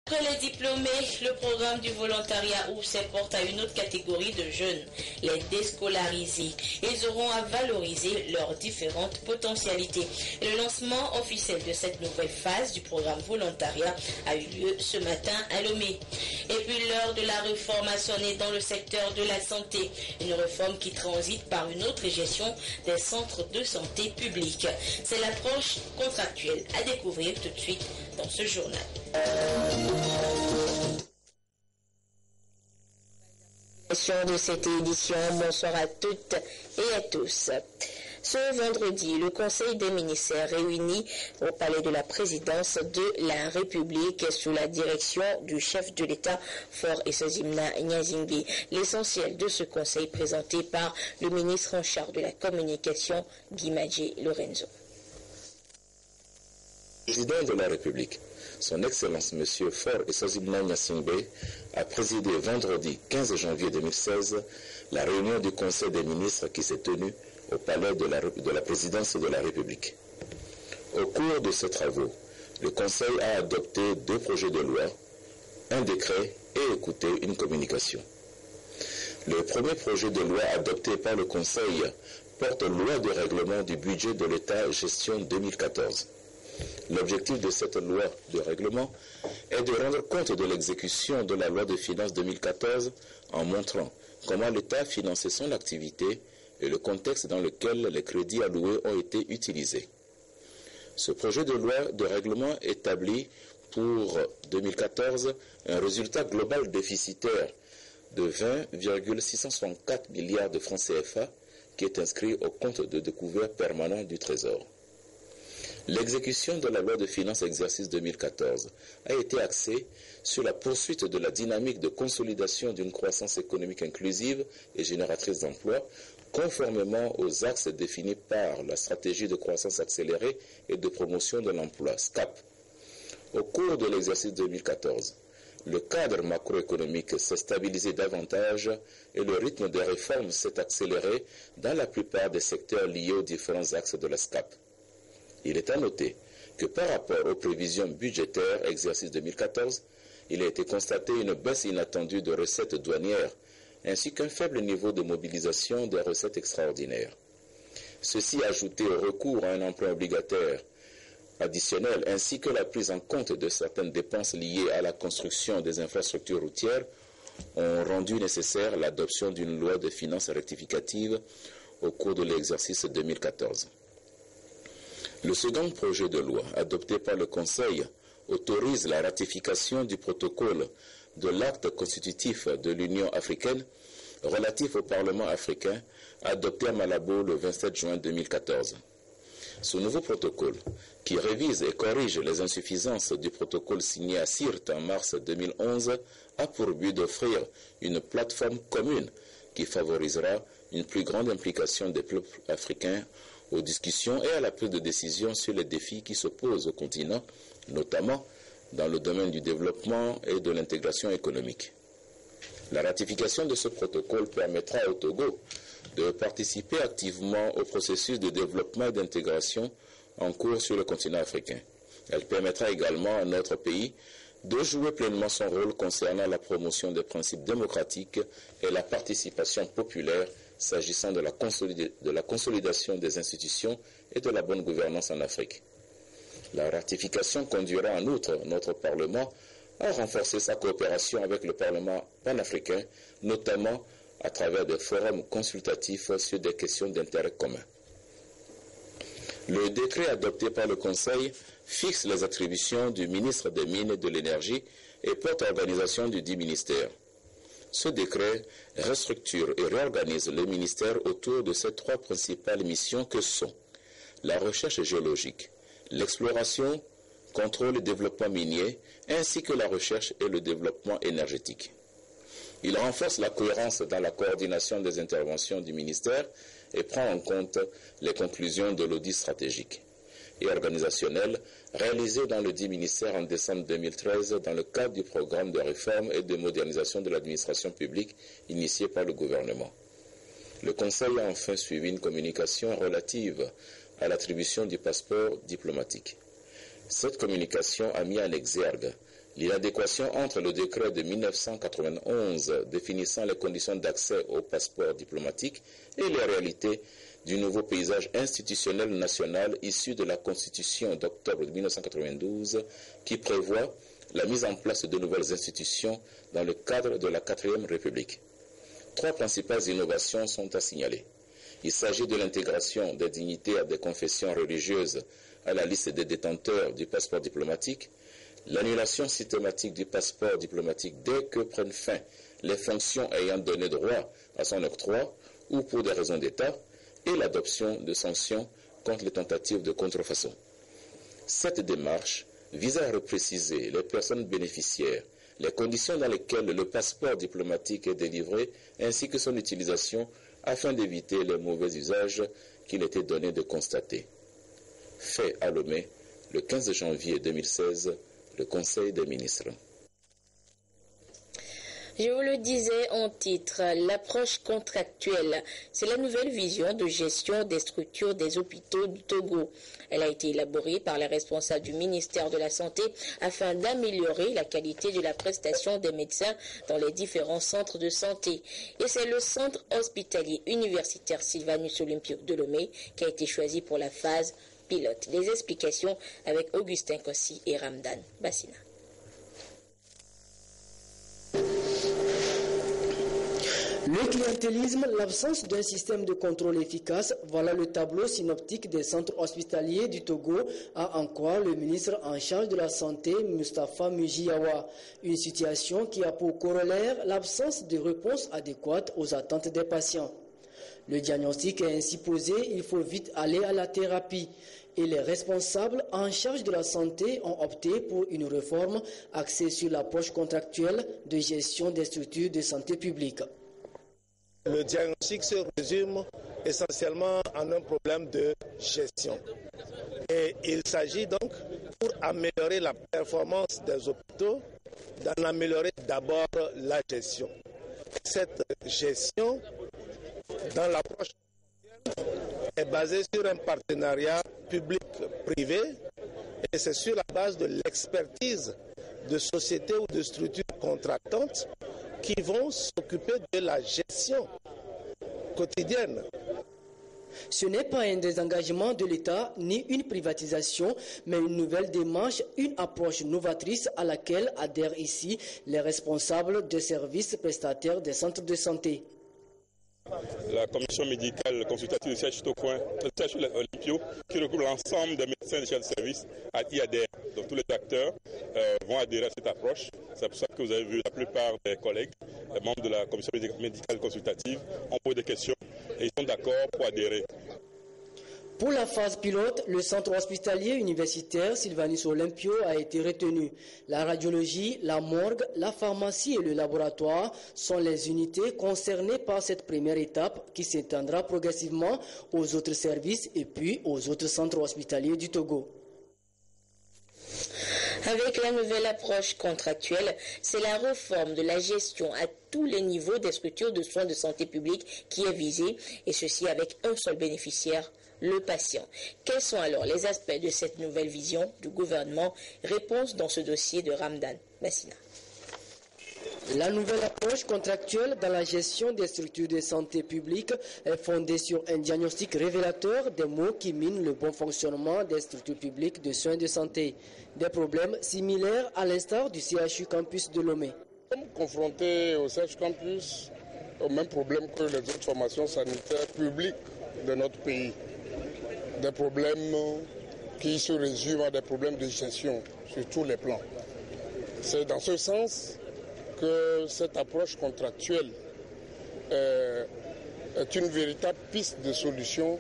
Après les diplômés, le programme du volontariat ouvre ses portes à une autre catégorie de jeunes, les déscolarisés. Ils auront à valoriser leurs différentes potentialités. Et le lancement officiel de cette nouvelle phase du programme volontariat a eu lieu ce matin à Lomé. Et puis l'heure de la réforme a sonné dans le secteur de la santé. Une réforme qui transite par une autre gestion des centres de santé publics. C'est l'approche contractuelle à découvrir tout de suite dans ce journal. De cette édition, bonsoir à toutes et à tous. Ce vendredi, le Conseil des ministères réuni au Palais de la Présidence de la République sous la direction du chef de l'État, Faure Essozimna Nyazingbe. L'essentiel de ce conseil présenté par le ministre en charge de la communication, Guy Madjé Lorenzo. Président de la République, son Excellence M. Faure Essozimna Nyazingbe a présidé vendredi 15 janvier 2016 la réunion du Conseil des ministres qui s'est tenue au Palais de la Présidence de la République. Au cours de ces travaux, le Conseil a adopté 2 projets de loi, un décret et écouté une communication. Le premier projet de loi adopté par le Conseil porte loi de règlement du budget de l'État gestion 2014. L'objectif de cette loi de règlement est de rendre compte de l'exécution de la loi de finances 2014 en montrant comment l'État finançait son activité et le contexte dans lequel les crédits alloués ont été utilisés. Ce projet de loi de règlement établit pour 2014 un résultat global déficitaire de 20,664 milliards de francs CFA qui est inscrit au compte de découvert permanent du Trésor. L'exécution de la loi de finances exercice 2014 a été axée sur la poursuite de la dynamique de consolidation d'une croissance économique inclusive et génératrice d'emplois, conformément aux axes définis par la stratégie de croissance accélérée et de promotion de l'emploi, SCAP. Au cours de l'exercice 2014, le cadre macroéconomique s'est stabilisé davantage et le rythme des réformes s'est accéléré dans la plupart des secteurs liés aux différents axes de la SCAP. Il est à noter que par rapport aux prévisions budgétaires exercice 2014, il a été constaté une baisse inattendue de recettes douanières ainsi qu'un faible niveau de mobilisation des recettes extraordinaires. Ceci ajouté au recours à un emprunt obligataire additionnel ainsi que la prise en compte de certaines dépenses liées à la construction des infrastructures routières ont rendu nécessaire l'adoption d'une loi de finances rectificative au cours de l'exercice 2014. Le second projet de loi adopté par le Conseil autorise la ratification du protocole de l'acte constitutif de l'Union africaine relatif au Parlement africain adopté à Malabo le 27 juin 2014. Ce nouveau protocole, qui révise et corrige les insuffisances du protocole signé à Sirte en mars 2011, a pour but d'offrir une plateforme commune qui favorisera une plus grande implication des peuples africains aux discussions et à la prise de décision sur les défis qui se posent au continent, notamment dans le domaine du développement et de l'intégration économique. La ratification de ce protocole permettra au Togo de participer activement au processus de développement et d'intégration en cours sur le continent africain. Elle permettra également à notre pays de jouer pleinement son rôle concernant la promotion des principes démocratiques et la participation populaire s'agissant de la consolidation des institutions et de la bonne gouvernance en Afrique. La ratification conduira en outre notre Parlement à renforcer sa coopération avec le Parlement panafricain, notamment à travers des forums consultatifs sur des questions d'intérêt commun. Le décret adopté par le Conseil fixe les attributions du ministre des Mines et de l'Énergie et porte organisation du dit ministère. Ce décret restructure et réorganise le ministère autour de ces 3 principales missions que sont la recherche géologique, l'exploration, contrôle et développement minier, ainsi que la recherche et le développement énergétique. Il renforce la cohérence dans la coordination des interventions du ministère et prend en compte les conclusions de l'audit stratégique et organisationnel réalisé dans le dit ministère en décembre 2013 dans le cadre du programme de réforme et de modernisation de l'administration publique initié par le gouvernement. Le Conseil a enfin suivi une communication relative à l'attribution du passeport diplomatique. Cette communication a mis en exergue L'inadéquation entre le décret de 1991 définissant les conditions d'accès au passeport diplomatique et les réalités du nouveau paysage institutionnel national issu de la Constitution d'octobre 1992 qui prévoit la mise en place de nouvelles institutions dans le cadre de la 4e République. 3 principales innovations sont à signaler. Il s'agit de l'intégration des dignitaires des confessions religieuses à la liste des détenteurs du passeport diplomatique, l'annulation systématique du passeport diplomatique dès que prennent fin les fonctions ayant donné droit à son octroi ou pour des raisons d'État, et l'adoption de sanctions contre les tentatives de contrefaçon. Cette démarche vise à repréciser les personnes bénéficiaires, les conditions dans lesquelles le passeport diplomatique est délivré, ainsi que son utilisation, afin d'éviter les mauvais usages qu'il était donné de constater. Fait à Lomé, le 15 janvier 2016, le Conseil des ministres. Je vous le disais en titre, l'approche contractuelle, c'est la nouvelle vision de gestion des structures des hôpitaux du Togo. Elle a été élaborée par les responsables du ministère de la Santé afin d'améliorer la qualité de la prestation des médecins dans les différents centres de santé. Et c'est le centre hospitalier universitaire Sylvanus Olympio de Lomé qui a été choisi pour la phase pilote. Les explications avec Augustin Kossi et Ramdan Bassina. Le clientélisme, l'absence d'un système de contrôle efficace, voilà le tableau synoptique des centres hospitaliers du Togo, a en quoi le ministre en charge de la Santé, Mustapha Mujiawa. Une situation qui a pour corollaire l'absence de réponse adéquate aux attentes des patients. Le diagnostic est ainsi posé, il faut vite aller à la thérapie. Et les responsables en charge de la santé ont opté pour une réforme axée sur l'approche contractuelle de gestion des structures de santé publique. Le diagnostic se résume essentiellement en un problème de gestion. Et il s'agit donc, pour améliorer la performance des hôpitaux, d'en améliorer d'abord la gestion. Cette gestion, dans l'approche est basée sur un partenariat public-privé et c'est sur la base de l'expertise de sociétés ou de structures contractantes qui vont s'occuper de la gestion quotidienne. Ce n'est pas un désengagement de l'État ni une privatisation, mais une nouvelle démarche, une approche novatrice à laquelle adhèrent ici les responsables des services prestataires des centres de santé. La commission médicale consultative du CHU Tocoin, le CHU Olympio, qui regroupe l'ensemble des médecins de chaque service, y adhère. Donc tous les acteurs vont adhérer à cette approche. C'est pour ça que vous avez vu la plupart des collègues, les membres de la commission médicale consultative, ont posé des questions et ils sont d'accord pour adhérer. Pour la phase pilote, le centre hospitalier universitaire Sylvanus Olympio a été retenu. La radiologie, la morgue, la pharmacie et le laboratoire sont les unités concernées par cette première étape qui s'étendra progressivement aux autres services et puis aux autres centres hospitaliers du Togo. Avec la nouvelle approche contractuelle, c'est la réforme de la gestion à tous les niveaux des structures de soins de santé publique qui est visée, et ceci avec un seul bénéficiaire, le patient. Quels sont alors les aspects de cette nouvelle vision du gouvernement? Réponse dans ce dossier de Ramdan Bassina. La nouvelle approche contractuelle dans la gestion des structures de santé publique est fondée sur un diagnostic révélateur des maux qui minent le bon fonctionnement des structures publiques de soins de santé. Des problèmes similaires à l'instar du CHU Campus de Lomé. Nous sommes confrontés au CHU Campus au même problème que les autres formations sanitaires publiques de notre pays. Des problèmes qui se résument à des problèmes de gestion sur tous les plans. C'est dans ce sens que cette approche contractuelle est une véritable piste de solution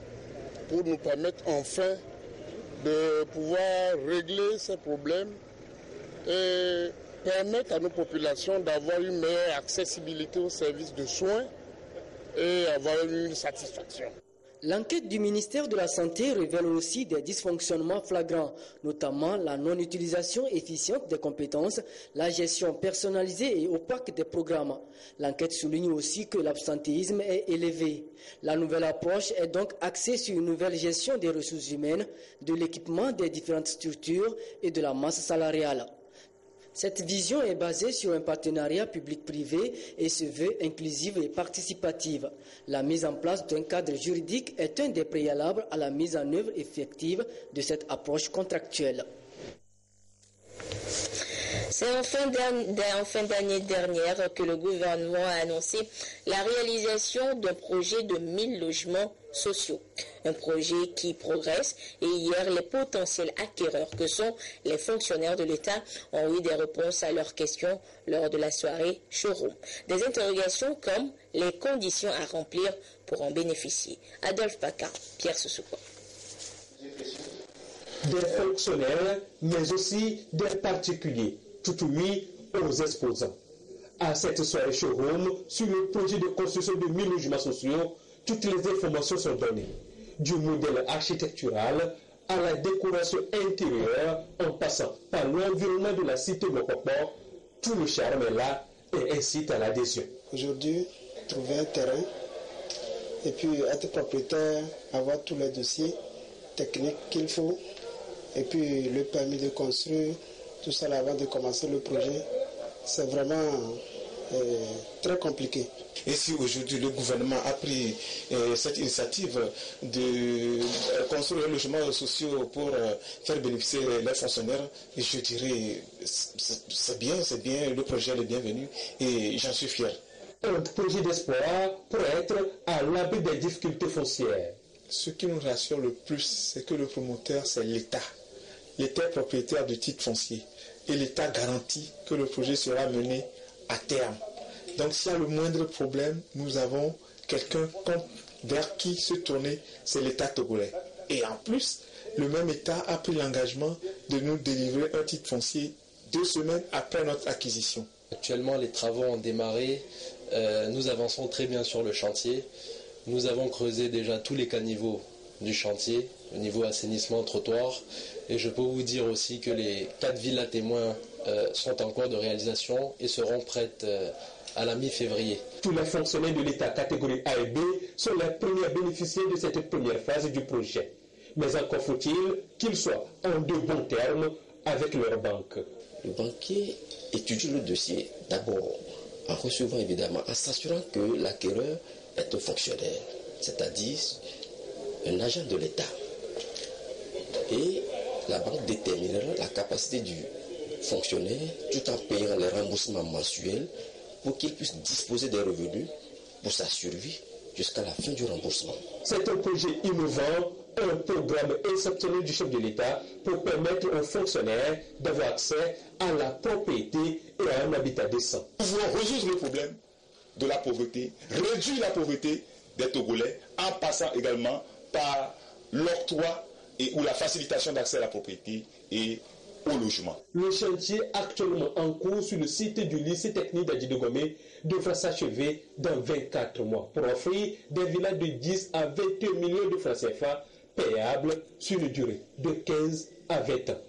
pour nous permettre enfin de pouvoir régler ces problèmes et permettre à nos populations d'avoir une meilleure accessibilité aux services de soins et avoir une satisfaction. L'enquête du ministère de la Santé révèle aussi des dysfonctionnements flagrants, notamment la non-utilisation efficiente des compétences, la gestion personnalisée et opaque des programmes. L'enquête souligne aussi que l'absentéisme est élevé. La nouvelle approche est donc axée sur une nouvelle gestion des ressources humaines, de l'équipement des différentes structures et de la masse salariale. Cette vision est basée sur un partenariat public-privé et se veut inclusive et participative. La mise en place d'un cadre juridique est un des préalables à la mise en œuvre effective de cette approche contractuelle. C'est en fin d'année dernière que le gouvernement a annoncé la réalisation d'un projet de 1000 logements sociaux. Un projet qui progresse et hier, les potentiels acquéreurs que sont les fonctionnaires de l'État ont eu des réponses à leurs questions lors de la soirée showroom. Des interrogations comme les conditions à remplir pour en bénéficier. Adolphe Paca, Pierre Soussoukwa. Des fonctionnaires, mais aussi des particuliers, tout ouïe aux exposants. À cette soirée showroom, sur le projet de construction de 1000 logements sociaux, toutes les informations sont données. Du modèle architectural à la décoration intérieure, en passant par l'environnement de la cité Mokopo, tout le charme est là et incite à l'adhésion. Aujourd'hui, trouver un terrain et puis être propriétaire, avoir tous les dossiers techniques qu'il faut, et puis le permis de construire, tout ça là, avant de commencer le projet, c'est vraiment très compliqué. Et si aujourd'hui le gouvernement a pris cette initiative de construire un logement social pour faire bénéficier les fonctionnaires, je dirais c'est bien, le projet est bienvenu et j'en suis fier. Un projet d'espoir pour être à l'abri des difficultés foncières. Ce qui nous rassure le plus, c'est que le promoteur, c'est l'État. L'État est propriétaire du titre foncier et l'État garantit que le projet sera mené à terme. Donc s'il y a le moindre problème, nous avons quelqu'un vers qui se tourner, c'est l'État togolais. Et en plus, le même État a pris l'engagement de nous délivrer un titre foncier 2 semaines après notre acquisition. Actuellement, les travaux ont démarré. Nous avançons très bien sur le chantier. Nous avons creusé déjà tous les caniveaux du chantier, au niveau assainissement, trottoir. Et je peux vous dire aussi que les 4 villas témoins sont en cours de réalisation et seront prêtes à la mi-février. Tous les fonctionnaires de l'État catégorie A et B sont les premiers bénéficiaires de cette première phase du projet. Mais encore faut-il qu'ils soient en de bons termes avec leur banque. Le banquier étudie le dossier d'abord en recevant évidemment, en s'assurant que l'acquéreur est un fonctionnaire, c'est-à-dire un agent de l'État. Et la banque déterminera la capacité du fonctionnaire tout en payant les remboursements mensuels pour qu'il puisse disposer des revenus pour sa survie jusqu'à la fin du remboursement. C'est un projet innovant, un programme exceptionnel du chef de l'État pour permettre aux fonctionnaires d'avoir accès à la propriété et à un habitat décent. Nous voulons résoudre le problème de la pauvreté, réduire la pauvreté des Togolais en passant également par l'octroi ou la facilitation d'accès à la propriété et au logement. Le chantier actuellement en cours sur le site du lycée technique d'Adjidogomé devra s'achever dans 24 mois pour offrir des villas de 10 à 21 millions de francs CFA payables sur une durée de 15 à 20 ans.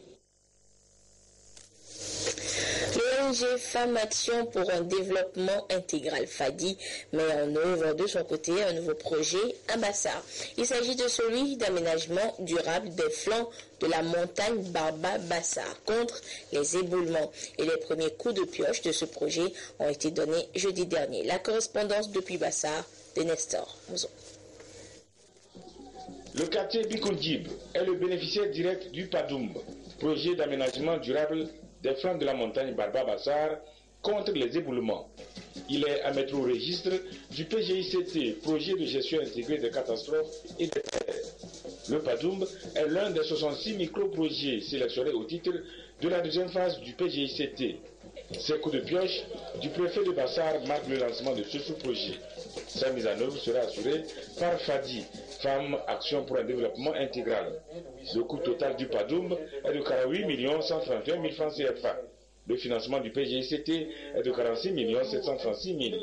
L'ONG Femmes Action pour un développement intégral FADI met en œuvre de son côté un nouveau projet à Bassar. Il s'agit de celui d'aménagement durable des flancs de la montagne Barba-Bassar contre les éboulements. Et les premiers coups de pioche de ce projet ont été donnés jeudi dernier. La correspondance depuis Bassar de Nestor Mouzon. Le quartier Bikoundjib est le bénéficiaire direct du Padoum, projet d'aménagement durable des flancs de la montagne Barba-Bassar contre les éboulements. Il est à mettre au registre du PGICT, projet de gestion intégrée des catastrophes et des terres. Le Padoum est l'un des 66 micro-projets sélectionnés au titre de la deuxième phase du PGICT. Ces coups de pioche du préfet de Bassar marquent le lancement de ce sous-projet. Sa mise en œuvre sera assurée par FADI, Femmes Action pour un développement intégral. Le coût total du Padoum est de 48 131 000 francs CFA. Le financement du PGICT est de 46 736 000.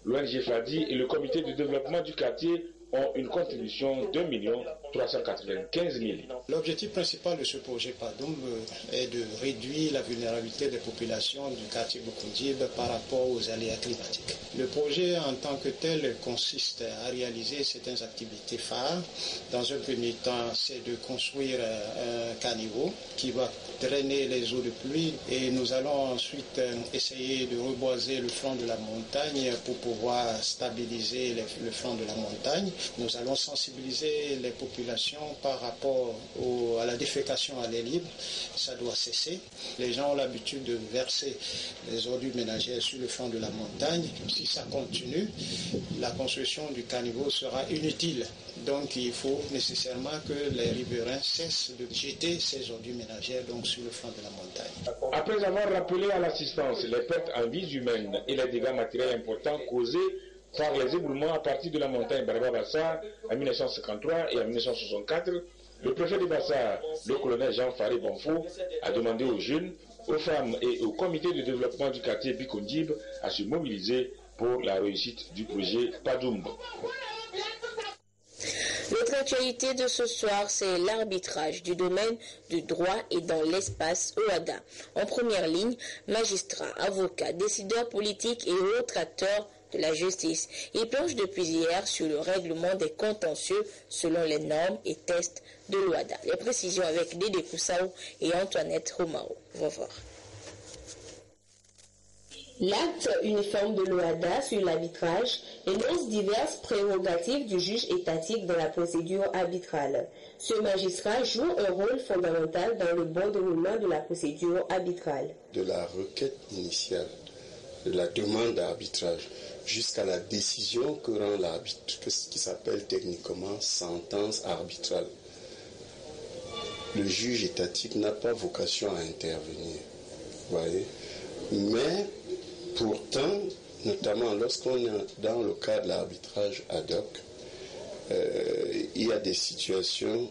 L'ONG FADI et le comité de développement du quartier ont une contribution d'1 395 000. L'objectif principal de ce projet PADOUM est de réduire la vulnérabilité des populations du quartier Boukoundjib par rapport aux aléas climatiques. Le projet en tant que tel consiste à réaliser certaines activités phares. Dans un premier temps, c'est de construire un caniveau qui va drainer les eaux de pluie et nous allons ensuite essayer de reboiser le flanc de la montagne pour pouvoir stabiliser le flanc de la montagne. Nous allons sensibiliser les populations par rapport à la défécation à l'air libre. Ça doit cesser. Les gens ont l'habitude de verser les ordures ménagères sur le flanc de la montagne. Si ça continue, la construction du caniveau sera inutile. Donc il faut nécessairement que les riverains cessent de jeter ces ordures ménagères sur le flanc de la montagne. Après avoir rappelé à l'assistance les pertes en vies humaines et les dégâts matériels importants causés par les éboulements à partir de la montagne Barba-Bassar en 1953 et en 1964, le préfet de Bassar, le colonel Jean-Faré Bonfo, a demandé aux jeunes, aux femmes et au comité de développement du quartier Bikoundjib à se mobiliser pour la réussite du projet PADOUM. L'autre actualité de ce soir, c'est l'arbitrage du domaine du droit et dans l'espace OHADA. En première ligne, magistrats, avocats, décideurs politiques et autres acteurs de la justice. Ils planchent depuis hier sur le règlement des contentieux selon les normes et tests de l'OHADA. Les précisions avec Dédé Koussaou et Antoinette Romao. On va voir. L'acte uniforme de l'OHADA sur l'arbitrage énonce diverses prérogatives du juge étatique dans la procédure arbitrale. Ce magistrat joue un rôle fondamental dans le bon déroulement de la procédure arbitrale. De la requête initiale, de la demande d'arbitrage, jusqu'à la décision que rend l'arbitre, qui s'appelle techniquement sentence arbitrale. Le juge étatique n'a pas vocation à intervenir, voyez. Mais pourtant, notamment lorsqu'on est dans le cas de l'arbitrage ad hoc, il y a des situations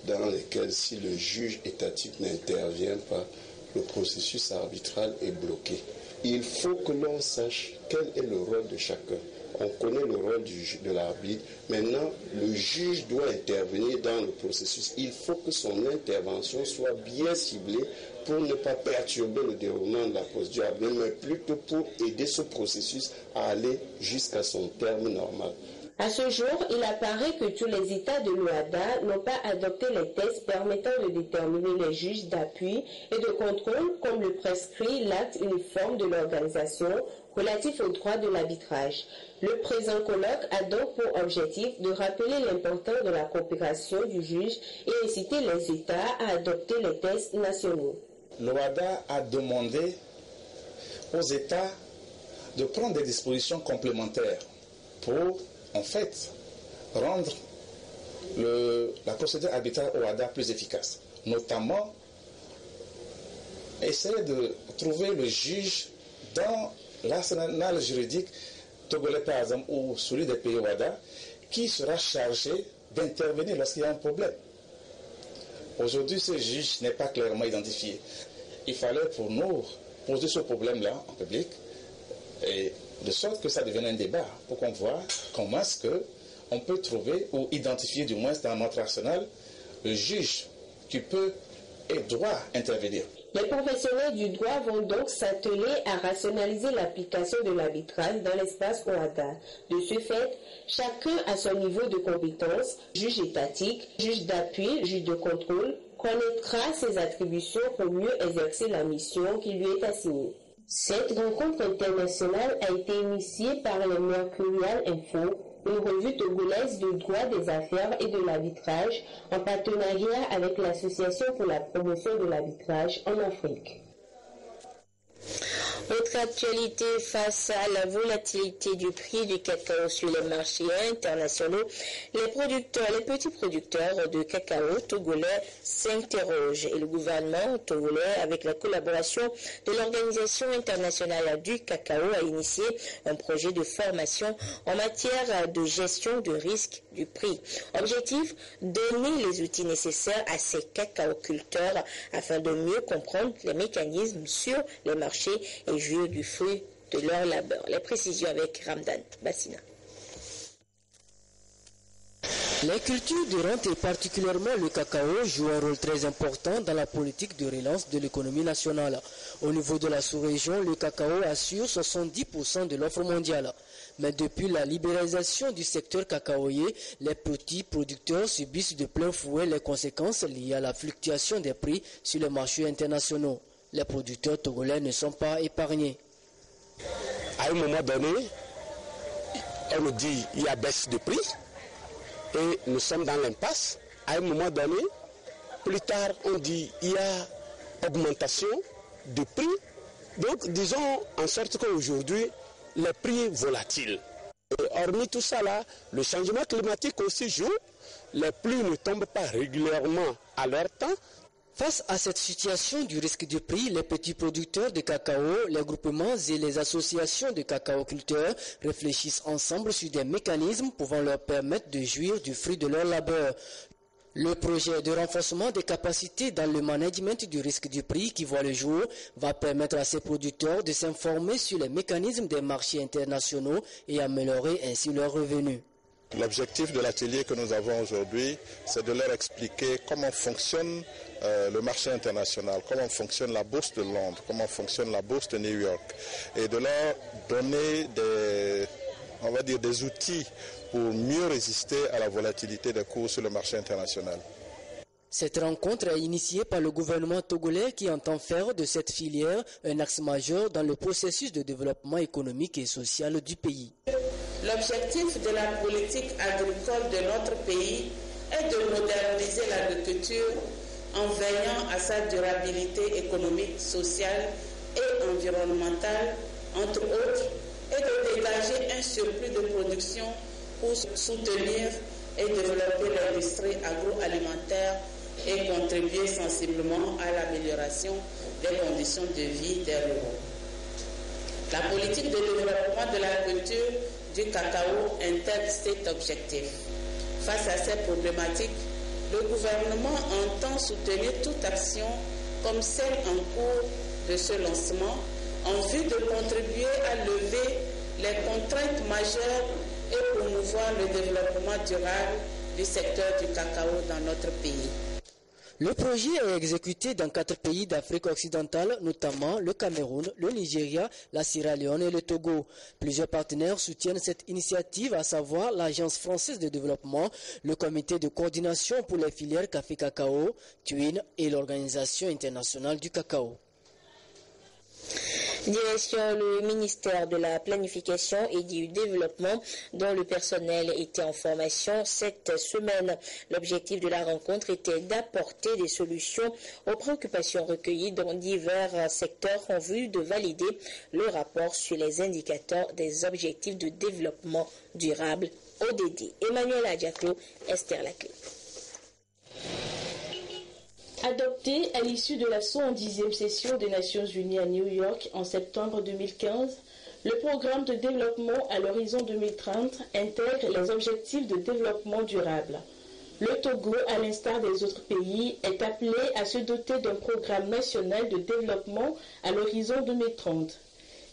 dans lesquelles si le juge étatique n'intervient pas, le processus arbitral est bloqué. Il faut que l'on sache quel est le rôle de chacun. On connaît le rôle de l'arbitre. Maintenant, le juge doit intervenir dans le processus. Il faut que son intervention soit bien ciblée pour ne pas perturber le déroulement de la procédure, mais plutôt pour aider ce processus à aller jusqu'à son terme normal. À ce jour, il apparaît que tous les États de l'OHADA n'ont pas adopté les tests permettant de déterminer les juges d'appui et de contrôle comme le prescrit l'acte uniforme de l'organisation relatif au droit de l'arbitrage. Le présent colloque a donc pour objectif de rappeler l'importance de la coopération du juge et inciter les États à adopter les tests nationaux. L'OHADA a demandé aux États de prendre des dispositions complémentaires pour, en fait, rendre la procédure arbitrale OHADA plus efficace. Notamment, essayer de trouver le juge dans l'arsenal juridique togolais, par exemple, ou celui des pays OHADA, qui sera chargé d'intervenir lorsqu'il y a un problème. Aujourd'hui, ce juge n'est pas clairement identifié. Il fallait pour nous poser ce problème-là en public, et de sorte que ça devienne un débat, pour qu'on voit comment est-ce qu'on peut trouver ou identifier du moins dans notre arsenal le juge qui peut et doit intervenir. Les professionnels du droit vont donc s'atteler à rationaliser l'application de l'arbitrage dans l'espace OHADA. De ce fait, chacun à son niveau de compétence, juge étatique, juge d'appui, juge de contrôle, connaîtra ses attributions pour mieux exercer la mission qui lui est assignée. Cette rencontre internationale a été initiée par le Mercurial Info, une revue togolaise de droit des affaires et de l'arbitrage en partenariat avec l'Association pour la promotion de l'arbitrage en Afrique. Autre actualité, face à la volatilité du prix du cacao sur les marchés internationaux, les petits producteurs de cacao togolais s'interrogent et le gouvernement togolais, avec la collaboration de l'Organisation internationale du cacao, a initié un projet de formation en matière de gestion de risque du prix. Objectif, donner les outils nécessaires à ces cacaoculteurs afin de mieux comprendre les mécanismes sur les marchés et jouir du fruit de leur labeur. Les précisions avec Ramdan Bassina. Les cultures de rente et particulièrement le cacao jouent un rôle très important dans la politique de relance de l'économie nationale. Au niveau de la sous-région, le cacao assure 70% de l'offre mondiale. Mais depuis la libéralisation du secteur cacaoyer, les petits producteurs subissent de plein fouet les conséquences liées à la fluctuation des prix sur les marchés internationaux. Les producteurs togolais ne sont pas épargnés. À un moment donné, on nous dit qu'il y a baisse de prix. Et nous sommes dans l'impasse. À un moment donné, plus tard, on dit qu'il y a augmentation de prix. Donc, disons en sorte qu'aujourd'hui, les prix volatiles. Et hormis tout ça, là, le changement climatique aussi joue. Les pluies ne tombent pas régulièrement à leur temps. Face à cette situation du risque de prix, les petits producteurs de cacao, les groupements et les associations de cacaoculteurs réfléchissent ensemble sur des mécanismes pouvant leur permettre de jouir du fruit de leur labeur. Le projet de renforcement des capacités dans le management du risque du prix qui voit le jour va permettre à ces producteurs de s'informer sur les mécanismes des marchés internationaux et améliorer ainsi leurs revenus. L'objectif de l'atelier que nous avons aujourd'hui, c'est de leur expliquer comment fonctionne le marché international, comment fonctionne la bourse de Londres, comment fonctionne la bourse de New York, et de leur donner des outils pour mieux résister à la volatilité des cours sur le marché international. Cette rencontre est initiée par le gouvernement togolais qui entend faire de cette filière un axe majeur dans le processus de développement économique et social du pays. L'objectif de la politique agricole de notre pays est de moderniser l'agriculture en veillant à sa durabilité économique, sociale et environnementale, entre autres, et de dégager un surplus de production pour soutenir et développer l'industrie agroalimentaire et contribuer sensiblement à l'amélioration des conditions de vie des ruraux. La politique de développement de l'agriculture du cacao intègre cet objectif. Face à ces problématiques, le gouvernement entend soutenir toute action comme celle en cours de ce lancement en vue de contribuer à lever les contraintes majeures et promouvoir le développement durable du secteur du cacao dans notre pays. Le projet est exécuté dans 4 pays d'Afrique occidentale, notamment le Cameroun, le Nigeria, la Sierra Leone et le Togo. Plusieurs partenaires soutiennent cette initiative, à savoir l'Agence française de développement, le Comité de coordination pour les filières café-cacao, TWIN et l'Organisation internationale du cacao. Direction le ministère de la Planification et du Développement dont le personnel était en formation cette semaine. L'objectif de la rencontre était d'apporter des solutions aux préoccupations recueillies dans divers secteurs en vue de valider le rapport sur les indicateurs des objectifs de développement durable ODD. Emmanuel Adjaclo, Esther Laclé. Adopté à l'issue de la 110e session des Nations Unies à New York en septembre 2015, le programme de développement à l'horizon 2030 intègre les objectifs de développement durable. Le Togo, à l'instar des autres pays, est appelé à se doter d'un programme national de développement à l'horizon 2030.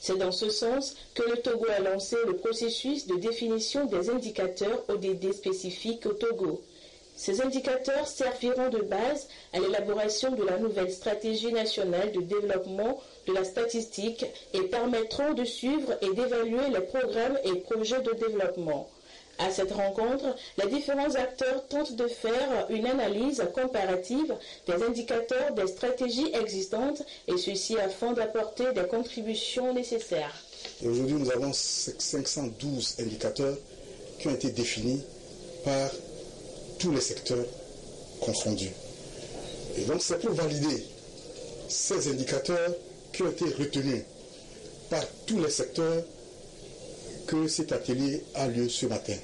C'est dans ce sens que le Togo a lancé le processus de définition des indicateurs ODD spécifiques au Togo. Ces indicateurs serviront de base à l'élaboration de la nouvelle stratégie nationale de développement de la statistique et permettront de suivre et d'évaluer les programmes et projets de développement. À cette rencontre, les différents acteurs tentent de faire une analyse comparative des indicateurs des stratégies existantes et ceci afin d'apporter des contributions nécessaires. Aujourd'hui, nous avons 512 indicateurs qui ont été définis par tous les secteurs confondus. Et donc c'est pour valider ces indicateurs qui ont été retenus par tous les secteurs que cet atelier a lieu ce matin,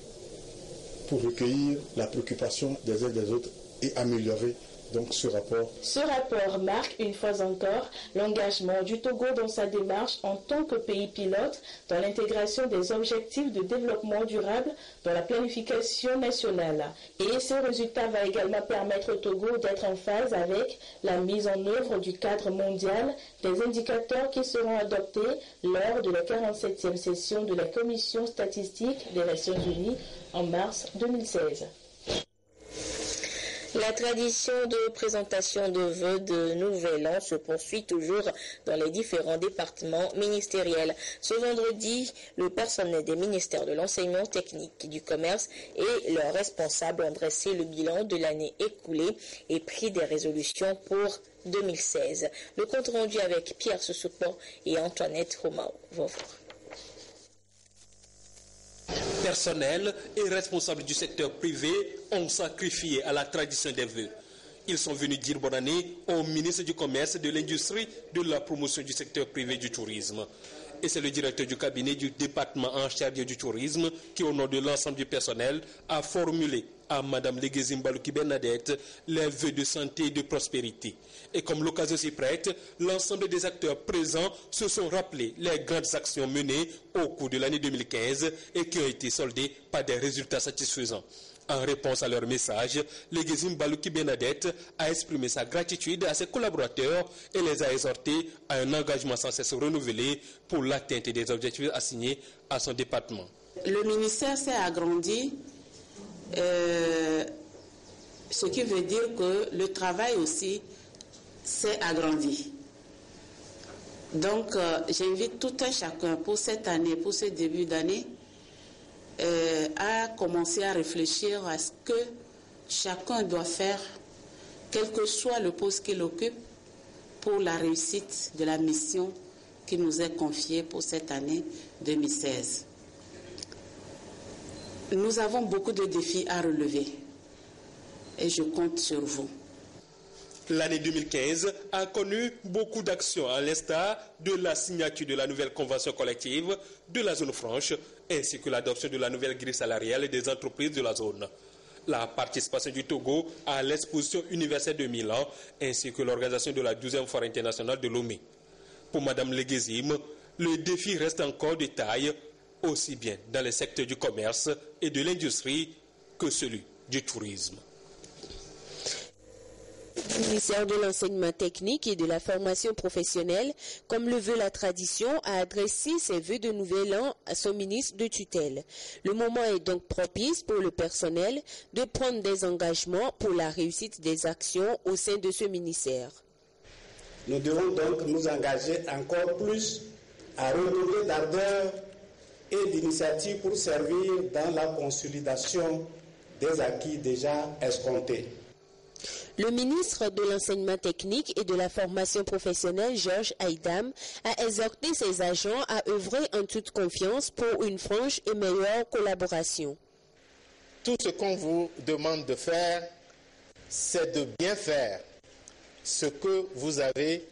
pour recueillir la préoccupation des uns des autres et améliorer donc ce rapport. Ce rapport marque une fois encore l'engagement du Togo dans sa démarche en tant que pays pilote dans l'intégration des objectifs de développement durable dans la planification nationale. Et ce résultat va également permettre au Togo d'être en phase avec la mise en œuvre du cadre mondial des indicateurs qui seront adoptés lors de la 47e session de la Commission statistique des Nations Unies en mars 2016. La tradition de présentation de vœux de Nouvel An se poursuit toujours dans les différents départements ministériels. Ce vendredi, le personnel des ministères de l'enseignement technique, du commerce et leurs responsables ont dressé le bilan de l'année écoulée et pris des résolutions pour 2016. Le compte rendu avec Pierre Soussoupon et Antoinette Romao. Personnel et responsables du secteur privé ont sacrifié à la tradition des vœux. Ils sont venus dire bonne année au ministre du Commerce, de l'Industrie, de la promotion du secteur privé du tourisme. Et c'est le directeur du cabinet du département en charge du tourisme qui, au nom de l'ensemble du personnel, a formulé à Mme Léguezim Balouki Bernadette les vœux de santé et de prospérité. Et comme l'occasion s'y prête, l'ensemble des acteurs présents se sont rappelés les grandes actions menées au cours de l'année 2015 et qui ont été soldées par des résultats satisfaisants. En réponse à leur message, Léguezim Balouki Bernadette a exprimé sa gratitude à ses collaborateurs et les a exhortés à un engagement sans cesse renouvelé pour l'atteinte des objectifs assignés à son département. Le ministère s'est agrandi, ce qui veut dire que le travail aussi s'est agrandi. Donc, j'invite tout un chacun pour cette année, pour ce début d'année, à commencer à réfléchir à ce que chacun doit faire, quel que soit le poste qu'il occupe, pour la réussite de la mission qui nous est confiée pour cette année 2016. Nous avons beaucoup de défis à relever et je compte sur vous. L'année 2015 a connu beaucoup d'actions à l'instar de la signature de la nouvelle convention collective de la zone franche ainsi que l'adoption de la nouvelle grille salariale des entreprises de la zone. La participation du Togo à l'exposition universelle de Milan ainsi que l'organisation de la 12e foire internationale de Lomé. Pour Mme Léguezim, le défi reste encore de taille, aussi bien dans les secteurs du commerce et de l'industrie que celui du tourisme. Le ministère de l'enseignement technique et de la formation professionnelle, comme le veut la tradition, a adressé ses vœux de nouvel an à son ministre de tutelle. Le moment est donc propice pour le personnel de prendre des engagements pour la réussite des actions au sein de ce ministère. Nous devons donc nous engager encore plus à renouveler d'ardeur et d'initiative pour servir dans la consolidation des acquis déjà escomptés. Le ministre de l'enseignement technique et de la formation professionnelle, Georges Aïdam, a exhorté ses agents à œuvrer en toute confiance pour une franche et meilleure collaboration. Tout ce qu'on vous demande de faire, c'est de bien faire ce que vous avez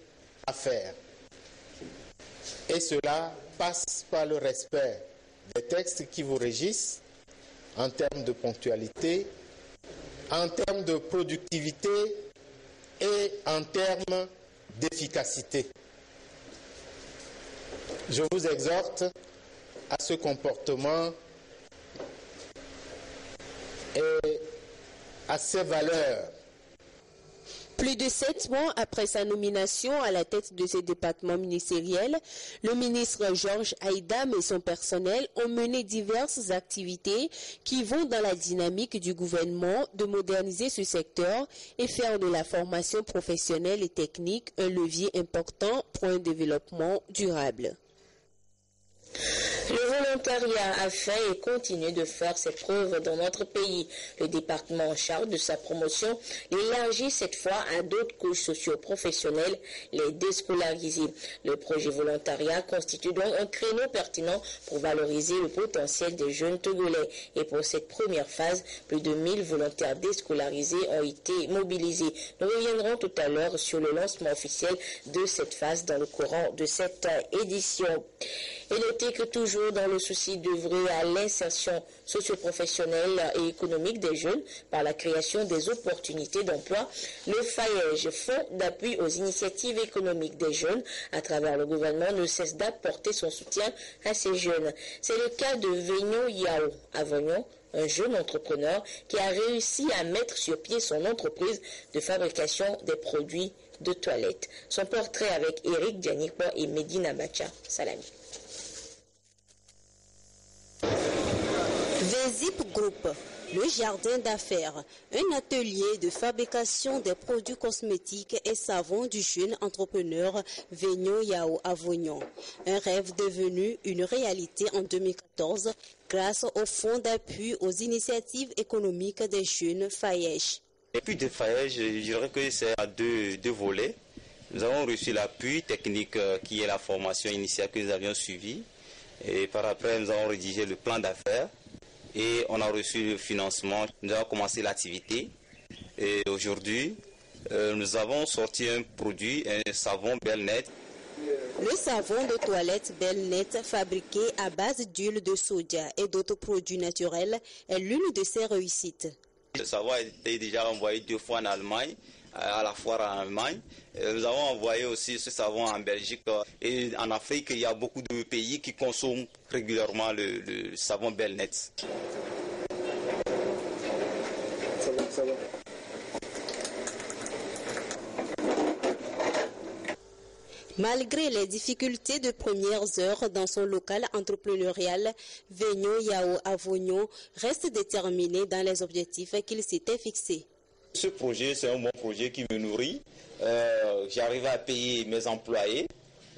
à faire. Et cela passe par le respect des textes qui vous régissent en termes de ponctualité, en termes de productivité et en termes d'efficacité. Je vous exhorte à ce comportement et à ces valeurs. Plus de 7 mois après sa nomination à la tête de ce département ministériel, le ministre Georges Aïdam et son personnel ont mené diverses activités qui vont dans la dynamique du gouvernement de moderniser ce secteur et faire de la formation professionnelle et technique un levier important pour un développement durable. Le volontariat a fait et continue de faire ses preuves dans notre pays. Le département en charge de sa promotion l'élargit cette fois à d'autres couches socio-professionnelles, les déscolarisés. Le projet volontariat constitue donc un créneau pertinent pour valoriser le potentiel des jeunes Togolais. Et pour cette première phase, plus de 1000 volontaires déscolarisés ont été mobilisés. Nous reviendrons tout à l'heure sur le lancement officiel de cette phase dans le courant de cette édition. Et notez que toujours dans le souci d'œuvrer à l'insertion socio-professionnelle et économique des jeunes par la création des opportunités d'emploi, le FAEJ, Fonds d'appui aux initiatives économiques des jeunes, à travers le gouvernement, ne cesse d'apporter son soutien à ces jeunes. C'est le cas de Vénio Yao à Vognon, un jeune entrepreneur qui a réussi à mettre sur pied son entreprise de fabrication des produits de toilette. Son portrait avec Eric Dianikwa et Medina Bacha Salami. Vezip Group, Le jardin d'affaires, un atelier de fabrication des produits cosmétiques et savons du jeune entrepreneur Vénio Yao Avognon. Un rêve devenu une réalité en 2014 grâce au fonds d'appui aux initiatives économiques des jeunes FAEJ. L'appui de FAEJ, je dirais que c'est à deux volets. Nous avons reçu l'appui technique qui est la formation initiale que nous avions suivie. Et par après, nous avons rédigé le plan d'affaires. Et on a reçu le financement. Nous avons commencé l'activité. Et aujourd'hui, nous avons sorti un produit, un savon Belnet. Le savon de toilette Belnet, fabriqué à base d'huile de soja et d'autres produits naturels, est l'une de ses réussites. Le savon a été déjà envoyé 2 fois en Allemagne, à la foire en Allemagne. Nous avons envoyé aussi ce savon en Belgique et en Afrique. Il y a beaucoup de pays qui consomment régulièrement le savon Belnet. Ça va. Malgré les difficultés de premières heures dans son local entrepreneurial, Vénio Yao Avognon reste déterminé dans les objectifs qu'il s'était fixés. Ce projet, c'est un bon projet qui me nourrit. J'arrive à payer mes employés.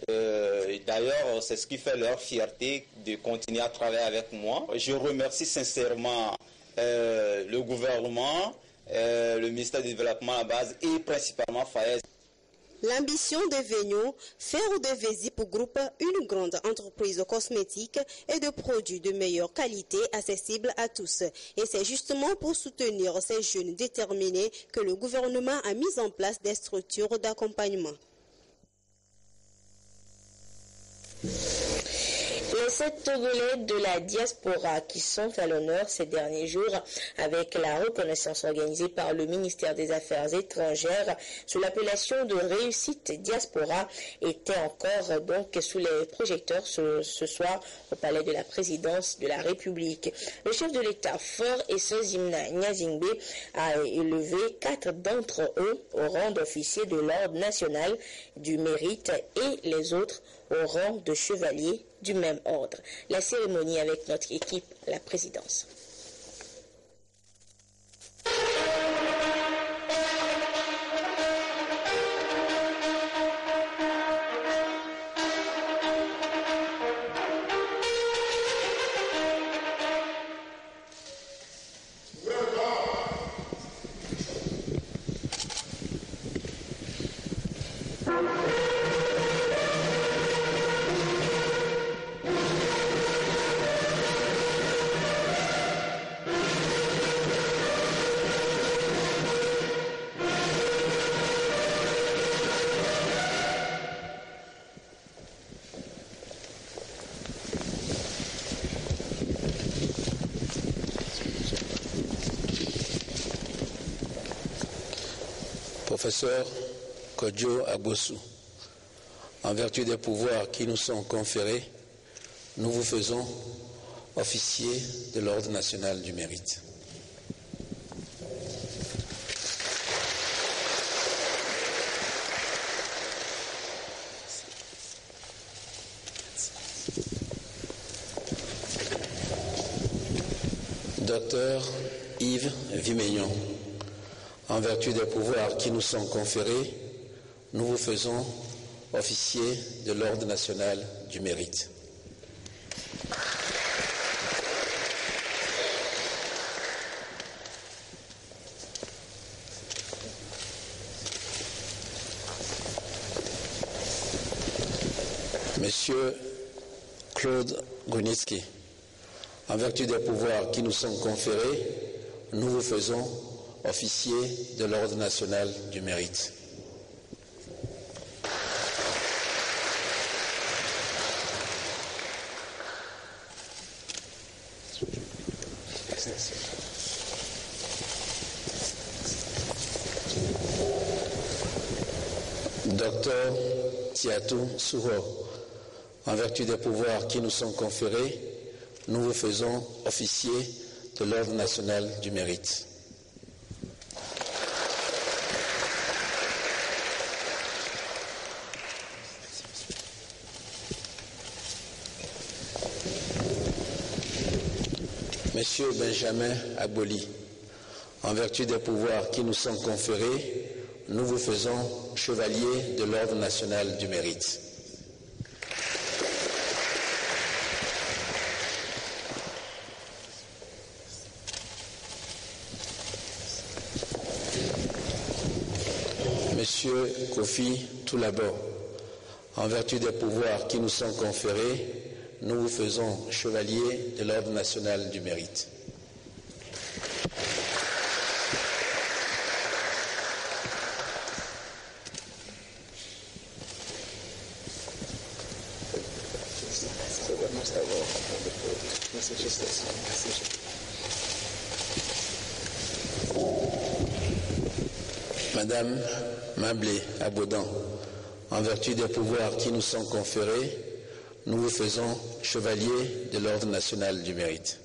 D'ailleurs, c'est ce qui fait leur fierté de continuer à travailler avec moi. Je remercie sincèrement le gouvernement, le ministère du Développement à la base et principalement FAEJ. L'ambition de Vénio, faire de Vésip Group une grande entreprise cosmétique et de produits de meilleure qualité accessibles à tous. Et c'est justement pour soutenir ces jeunes déterminés que le gouvernement a mis en place des structures d'accompagnement. Les 7 Togolais de la diaspora qui sont à l'honneur ces derniers jours avec la reconnaissance organisée par le ministère des Affaires étrangères sous l'appellation de réussite diaspora étaient encore donc sous les projecteurs ce soir au palais de la présidence de la République. Le chef de l'État, Fort Essozimna Nyazingbe, a élevé 4 d'entre eux au rang d'officier de l'ordre national du mérite et les autres au rang de chevalier du même ordre. La cérémonie avec notre équipe, la présidence. Professeur Kodjo Agbosu, en vertu des pouvoirs qui nous sont conférés, nous vous faisons officier de l'Ordre national du mérite. Docteur Yves Vimeignon, en vertu des pouvoirs qui nous sont conférés, nous vous faisons officier de l'Ordre national du mérite. Monsieur Claude Grunitzky, en vertu des pouvoirs qui nous sont conférés, nous vous faisons officier de l'Ordre national du mérite. Docteur Tiatou Souho, en vertu des pouvoirs qui nous sont conférés, nous vous faisons officier de l'Ordre national du mérite. Monsieur Benjamin Agboli, en vertu des pouvoirs qui nous sont conférés, nous vous faisons chevalier de l'Ordre national du mérite. Monsieur Kofi Toulabo, en vertu des pouvoirs qui nous sont conférés, nous vous faisons chevalier de l'Ordre national du mérite. Madame Mablé Aboudan, en vertu des pouvoirs qui nous sont conférés, nous vous faisons chevalier de l'Ordre national du mérite.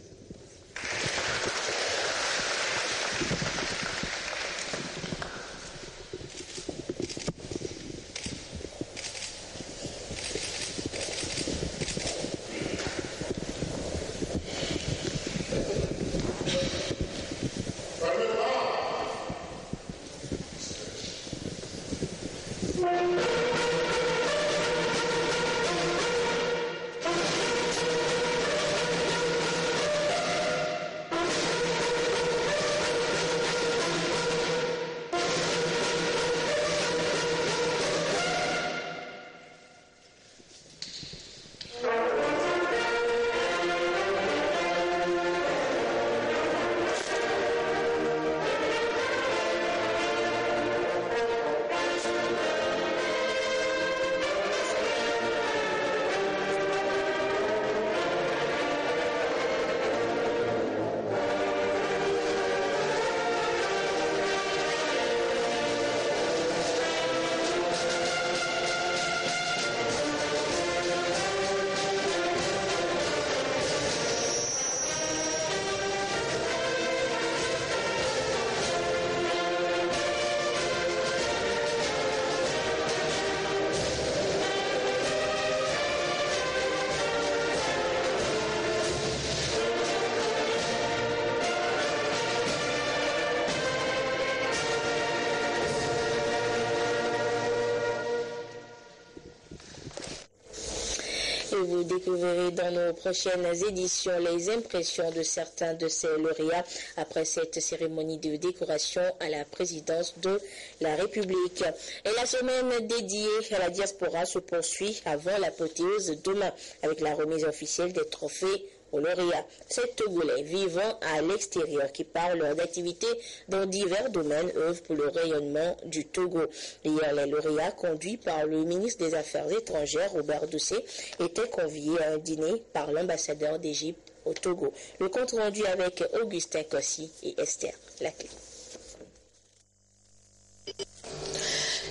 Vous découvrirez dans nos prochaines éditions les impressions de certains de ces lauréats après cette cérémonie de décoration à la présidence de la République. Et la semaine dédiée à la diaspora se poursuit avant l'apothéose demain avec la remise officielle des trophées aux lauréats. Ces Togolais vivant à l'extérieur qui par leur d'activité dans divers domaines œuvrent pour le rayonnement du Togo. Hier, les lauréats conduits par le ministre des Affaires étrangères, Robert Doucet, étaient conviés à un dîner par l'ambassadeur d'Égypte au Togo. Le compte rendu avec Augustin Kossi et Esther Laclé.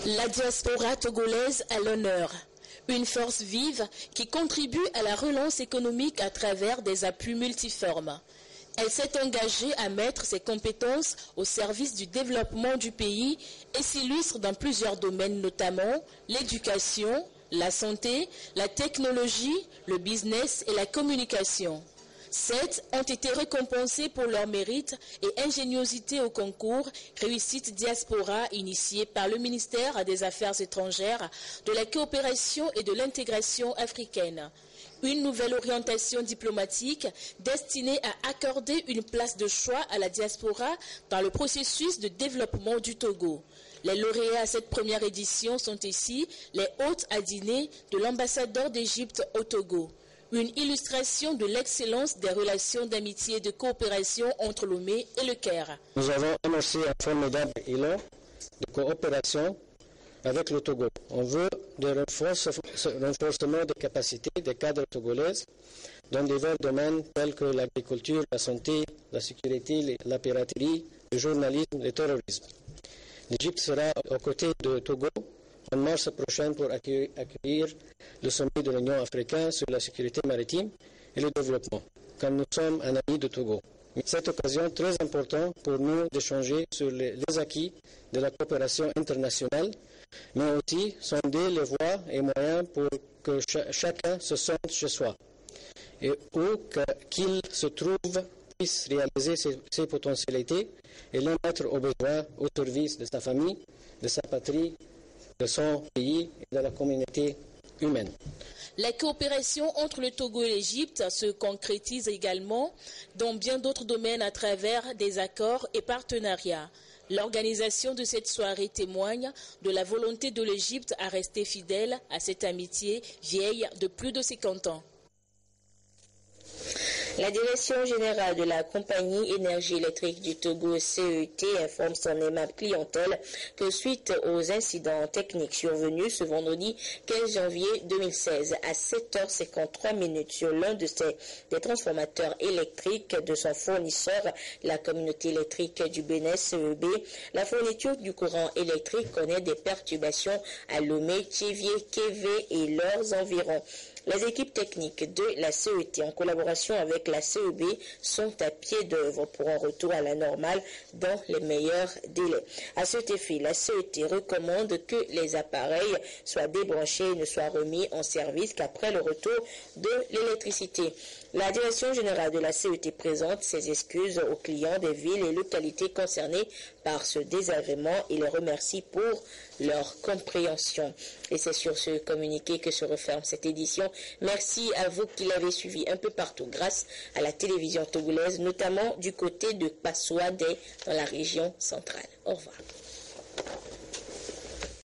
La diaspora togolaise à l'honneur. Une force vive qui contribue à la relance économique à travers des appuis multiformes. Elle s'est engagée à mettre ses compétences au service du développement du pays et s'illustre dans plusieurs domaines, notamment l'éducation, la santé, la technologie, le business et la communication. 7 ont été récompensés pour leur mérite et ingéniosité au concours Réussite Diaspora initié par le ministère des Affaires étrangères, de la coopération et de l'intégration africaine. Une nouvelle orientation diplomatique destinée à accorder une place de choix à la diaspora dans le processus de développement du Togo. Les lauréats à cette première édition sont ici les hôtes à dîner de l'ambassadeur d'Égypte au Togo. Une illustration de l'excellence des relations d'amitié et de coopération entre Lomé et le Caire. Nous avons annoncé un formidable élan de coopération avec le Togo. On veut des renforcements de capacités des cadres togolaises dans divers domaines tels que l'agriculture, la santé, la sécurité, la piraterie, le journalisme, le terrorisme. L'Égypte sera aux côtés de Togo en mars prochain pour accueillir le sommet de l'Union africaine sur la sécurité maritime et le développement, car nous sommes un ami de Togo. Cette occasion très importante pour nous d'échanger sur les acquis de la coopération internationale, mais aussi sonder les voies et moyens pour que chacun se sente chez soi et où qu'il se trouve puisse réaliser ses potentialités et les mettre au besoin, au service de sa famille, de sa patrie, de son pays et de la communauté humaine. La coopération entre le Togo et l'Égypte se concrétise également dans bien d'autres domaines à travers des accords et partenariats. L'organisation de cette soirée témoigne de la volonté de l'Égypte à rester fidèle à cette amitié vieille de plus de 50 ans. La Direction générale de la compagnie énergie électrique du Togo, CET, informe son aimable clientèle que suite aux incidents techniques survenus ce vendredi 15 janvier 2016 à 7h53 sur l'un des transformateurs électriques de son fournisseur, la communauté électrique du Bénin, CEB, la fourniture du courant électrique connaît des perturbations à Lomé, Thiévié, Kévé et leurs environs. Les équipes techniques de la CET, en collaboration avec la CEB, sont à pied d'œuvre pour un retour à la normale dans les meilleurs délais. À cet effet, la CET recommande que les appareils soient débranchés et ne soient remis en service qu'après le retour de l'électricité. La Direction générale de la CET présente ses excuses aux clients des villes et localités concernées par ce désagrément et les remercie pour leur compréhension. Et c'est sur ce communiqué que se referme cette édition. Merci à vous qui l'avez suivi un peu partout grâce à la télévision togolaise, notamment du côté de Passoadé dans la région centrale. Au revoir.